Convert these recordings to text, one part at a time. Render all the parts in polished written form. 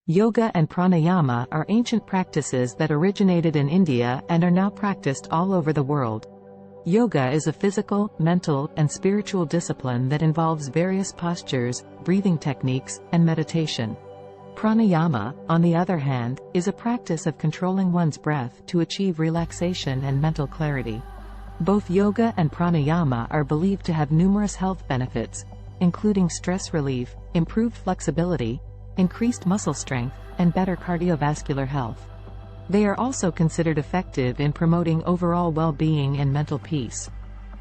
Yoga and pranayama are ancient practices that originated in India and are now practiced all over the world. Yoga is a physical, mental, and spiritual discipline that involves various postures, breathing techniques, and meditation. Pranayama, on the other hand, is a practice of controlling one's breath to achieve relaxation and mental clarity. Both yoga and pranayama are believed to have numerous health benefits, including stress relief, improved flexibility, increased muscle strength, and better cardiovascular health. They are also considered effective in promoting overall well-being and mental peace.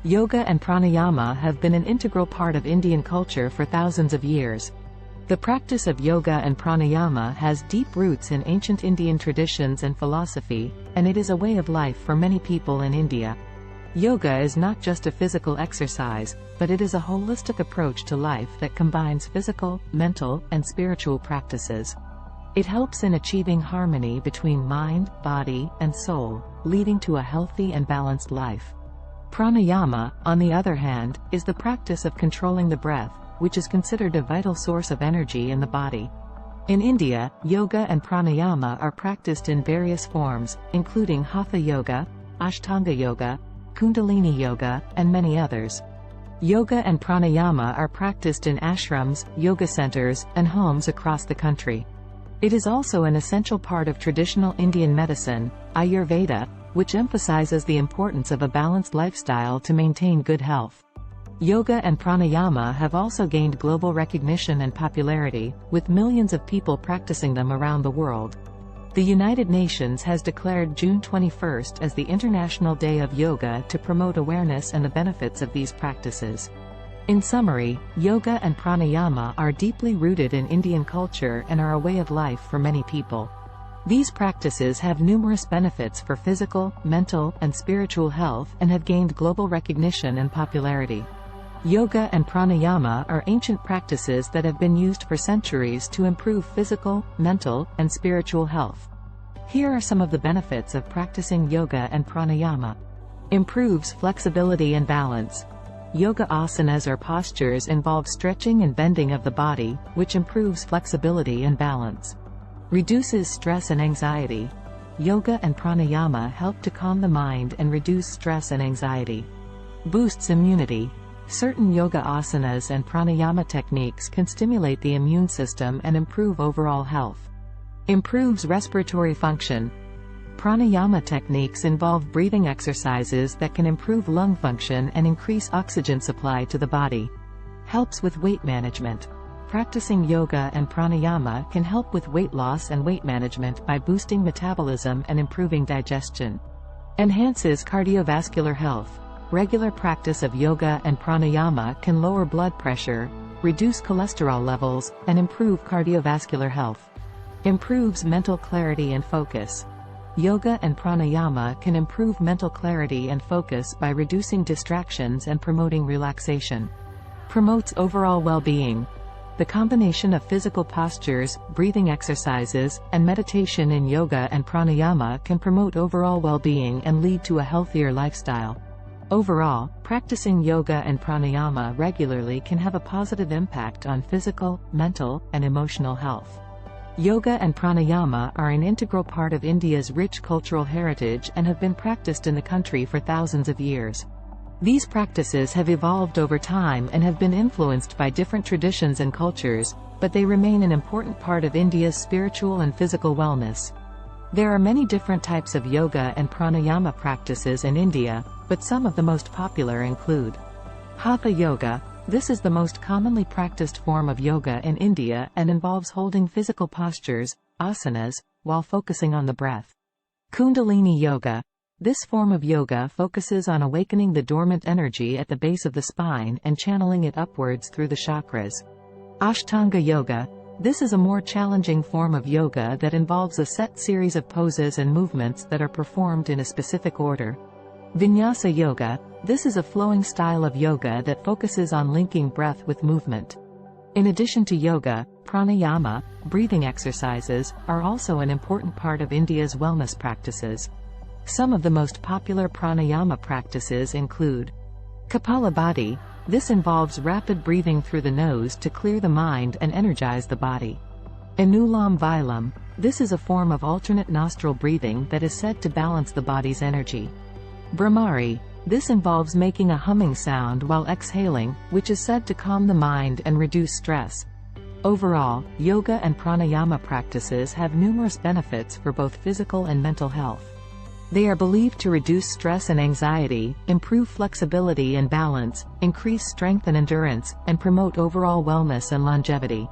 Yoga and pranayama have been an integral part of Indian culture for thousands of years. The practice of yoga and pranayama has deep roots in ancient Indian traditions and philosophy, and it is a way of life for many people in India. Yoga is not just a physical exercise, but it is a holistic approach to life that combines physical, mental, and spiritual practices. It helps in achieving harmony between mind, body, and soul, leading to a healthy and balanced life. Pranayama, on the other hand, is the practice of controlling the breath, which is considered a vital source of energy in the body. In India, yoga and pranayama are practiced in various forms, including hatha yoga, ashtanga yoga, kundalini yoga, and many others. Yoga and pranayama are practiced in ashrams, yoga centers, and homes across the country. It is also an essential part of traditional Indian medicine, Ayurveda, which emphasizes the importance of a balanced lifestyle to maintain good health. Yoga and pranayama have also gained global recognition and popularity, with millions of people practicing them around the world. The United Nations has declared June 21st as the International Day of Yoga to promote awareness and the benefits of these practices. In summary, yoga and pranayama are deeply rooted in Indian culture and are a way of life for many people. These practices have numerous benefits for physical, mental, and spiritual health and have gained global recognition and popularity. Yoga and pranayama are ancient practices that have been used for centuries to improve physical, mental, and spiritual health. Here are some of the benefits of practicing yoga and pranayama. Improves flexibility and balance. Yoga asanas or postures involve stretching and bending of the body, which improves flexibility and balance. Reduces stress and anxiety. Yoga and pranayama help to calm the mind and reduce stress and anxiety. Boosts immunity. Certain yoga asanas and pranayama techniques can stimulate the immune system and improve overall health. Improves respiratory function. Pranayama techniques involve breathing exercises that can improve lung function and increase oxygen supply to the body. Helps with weight management. Practicing yoga and pranayama can help with weight loss and weight management by boosting metabolism and improving digestion. Enhances cardiovascular health. Regular practice of yoga and pranayama can lower blood pressure, reduce cholesterol levels, and improve cardiovascular health. Improves mental clarity and focus. Yoga and pranayama can improve mental clarity and focus by reducing distractions and promoting relaxation. Promotes overall well-being. The combination of physical postures, breathing exercises, and meditation in yoga and pranayama can promote overall well-being and lead to a healthier lifestyle. Overall, practicing yoga and pranayama regularly can have a positive impact on physical, mental, and emotional health. Yoga and pranayama are an integral part of India's rich cultural heritage and have been practiced in the country for thousands of years. These practices have evolved over time and have been influenced by different traditions and cultures, but they remain an important part of India's spiritual and physical wellness. There are many different types of yoga and pranayama practices in India, but some of the most popular include Hatha yoga. This is the most commonly practiced form of yoga in India and involves holding physical postures, asanas, while focusing on the breath. Kundalini yoga. This form of yoga focuses on awakening the dormant energy at the base of the spine and channeling it upwards through the chakras. Ashtanga yoga. This is a more challenging form of yoga that involves a set series of poses and movements that are performed in a specific order. Vinyasa yoga. This is a flowing style of yoga that focuses on linking breath with movement. In addition to yoga, pranayama, breathing exercises, are also an important part of India's wellness practices. Some of the most popular pranayama practices include Kapalabhati. This involves rapid breathing through the nose to clear the mind and energize the body. Anulam Vilam. This is a form of alternate nostril breathing that is said to balance the body's energy. Brahmari. This involves making a humming sound while exhaling, which is said to calm the mind and reduce stress. Overall, yoga and pranayama practices have numerous benefits for both physical and mental health. They are believed to reduce stress and anxiety, improve flexibility and balance, increase strength and endurance, and promote overall wellness and longevity.